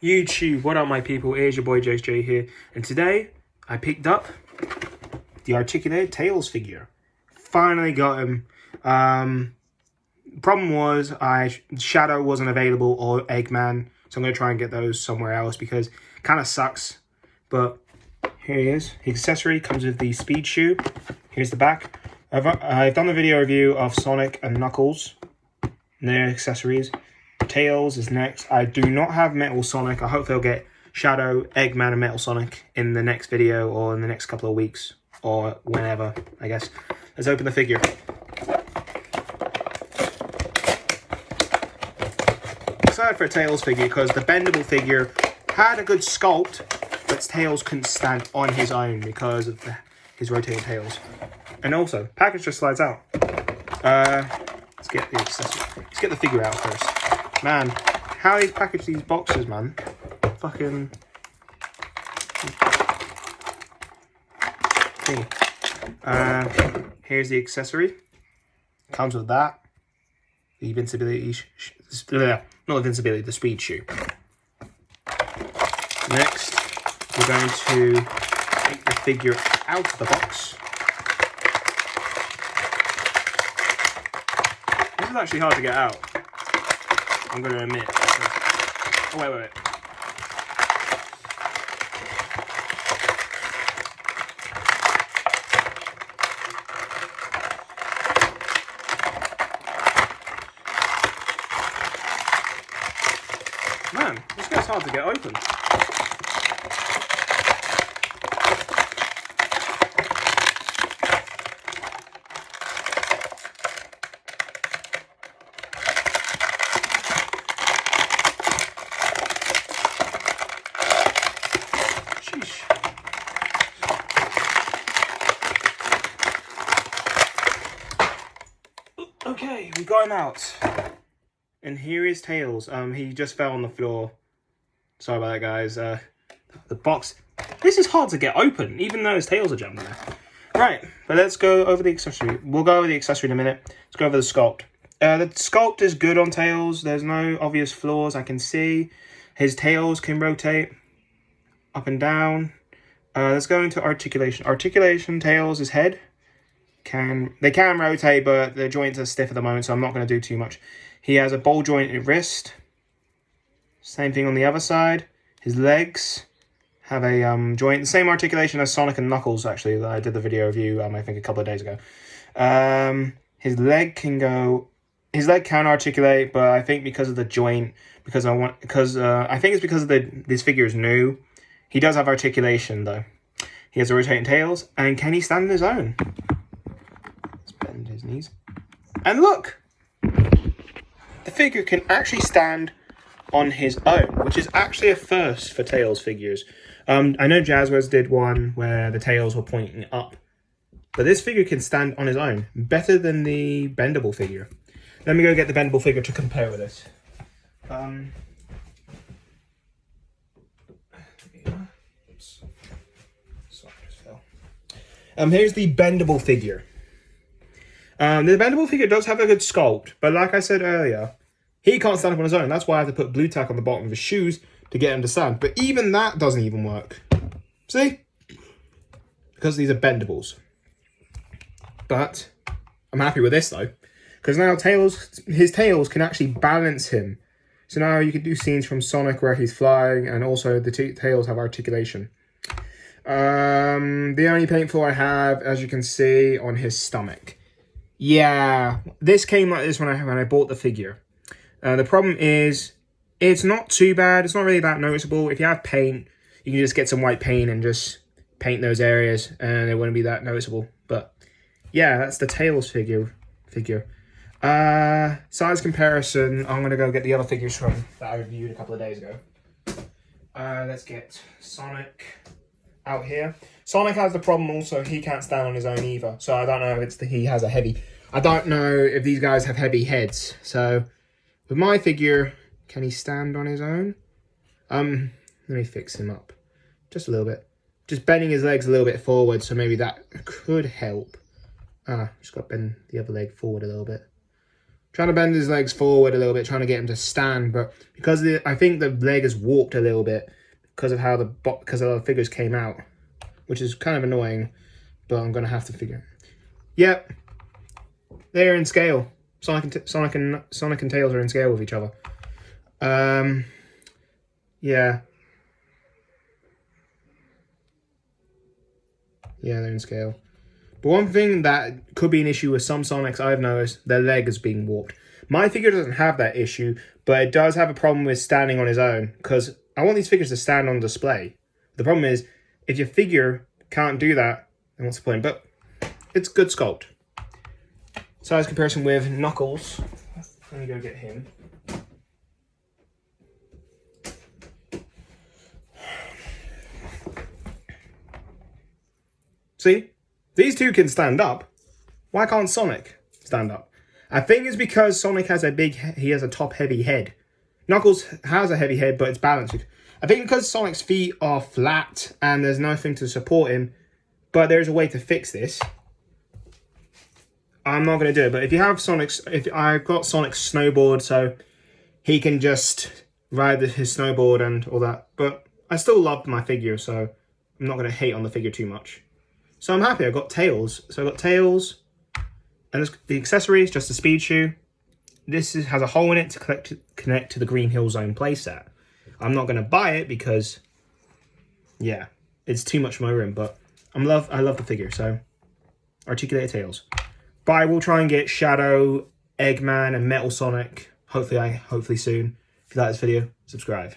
YouTube, what up my people, here's your boy JJ here, and today I picked up the articulated Tails figure. Finally got him. Problem was, Shadow wasn't available or Eggman, so I'm going to try and get those somewhere else because it kind of sucks. But here he is. His accessory comes with the speed shoe. Here's the back. I've done a video review of Sonic and Knuckles and their accessories. Tails is next. I do not have Metal Sonic. I hope they'll get Shadow, Eggman, and Metal Sonic in the next video or in the next couple of weeks or whenever, I guess. Let's open the figure. Excited for a Tails figure because the bendable figure had a good sculpt, but Tails couldn't stand on his own because of his rotating tails. And also, package just slides out. Let's get the accessory. Let's get the figure out first. Man, how they package these boxes, man. Fucking... Okay. Here's the accessory. Comes with that. The invincibility... not invincibility, the speed shoe. Next, we're going to take the figure out of the box. This is actually hard to get out, I'm going to admit. Oh, wait. Man, this guy's hard to get open. Okay, we got him out. And here is Tails. He just fell on the floor. Sorry about that, guys. The box. This is hard to get open, even though his tails are jammed in there. Right, but let's go over the accessory. We'll go over the accessory in a minute. Let's go over the sculpt. The sculpt is good on Tails. There's no obvious flaws I can see. His tails can rotate up and down. Let's go into articulation. Articulation, Tails, his head. They can rotate, but the joints are stiff at the moment, so I'm not going to do too much. He has a ball jointed wrist. Same thing on the other side. His legs have a joint, the same articulation as Sonic and Knuckles, actually, that I did the video review, I think a couple of days ago. His leg can articulate, but I think because of the joint, I think it's because of this figure is new. He does have articulation, though. He has a rotating tails, and can he stand on his own? Let's bend his knees. And look! The figure can actually stand on his own, which is actually a first for Tails figures. I know Jazzwares did one where the tails were pointing up, but this figure can stand on his own, better than the bendable figure. Let me go get the bendable figure to compare with this. Oops. Sorry, I just fell. Here's the bendable figure. The bendable figure does have a good sculpt, but like I said earlier, he can't stand up on his own. That's why I have to put blue tack on the bottom of his shoes to get him to stand. But even that doesn't even work. See? Because these are bendables. But I'm happy with this, though. Because now his tails can actually balance him. So now you can do scenes from Sonic where he's flying, and also the tails have articulation. The only paint flaw I have, as you can see, on his stomach. Yeah, this came like this when I bought the figure. The problem is, it's not too bad. It's not really that noticeable. If you have paint, you can just get some white paint and just paint those areas, and it wouldn't be that noticeable. But yeah, that's the Tails figure. Size comparison. I'm gonna go get the other figures that I reviewed a couple of days ago. Let's get Sonic out here. Sonic has the problem also. He can't stand on his own either. So I don't know if he has a heavy. I don't know if these guys have heavy heads. So with my figure, can he stand on his own? Let me fix him up just a little bit. Just bending his legs a little bit forward, so maybe that could help. Just got to bend the other leg forward a little bit. Trying to bend his legs forward a little bit, trying to get him to stand, but because I think the leg is warped a little bit because of how the figures came out, which is kind of annoying, but I'm gonna have to figure. Yep, they're in scale. Sonic and Tails are in scale with each other. Yeah. Yeah, they're in scale. But one thing that could be an issue with some Sonics I've noticed, their leg is being warped. My figure doesn't have that issue, but it does have a problem with standing on his own, because I want these figures to stand on display. The problem is, if your figure can't do that, then what's the point? But it's good sculpt. Size comparison with Knuckles. Let me go get him. See? These two can stand up. Why can't Sonic stand up? I think it's because Sonic has he has a top heavy head. Knuckles has a heavy head, but it's balanced. I think because Sonic's feet are flat and there's nothing to support him, but there's a way to fix this. I'm not going to do it, but if you have I've got Sonic's snowboard, so he can just ride his snowboard and all that. But I still love my figure, so I'm not going to hate on the figure too much. So I'm happy. I've got Tails. So I've got Tails, and the accessories, just a speed shoe. This has a hole in it to connect to the Green Hill Zone playset. I'm not going to buy it because, yeah, it's too much for my room. But I love the figure. So articulated Tails. But I will try and get Shadow, Eggman, and Metal Sonic. Hopefully soon. If you like this video, subscribe.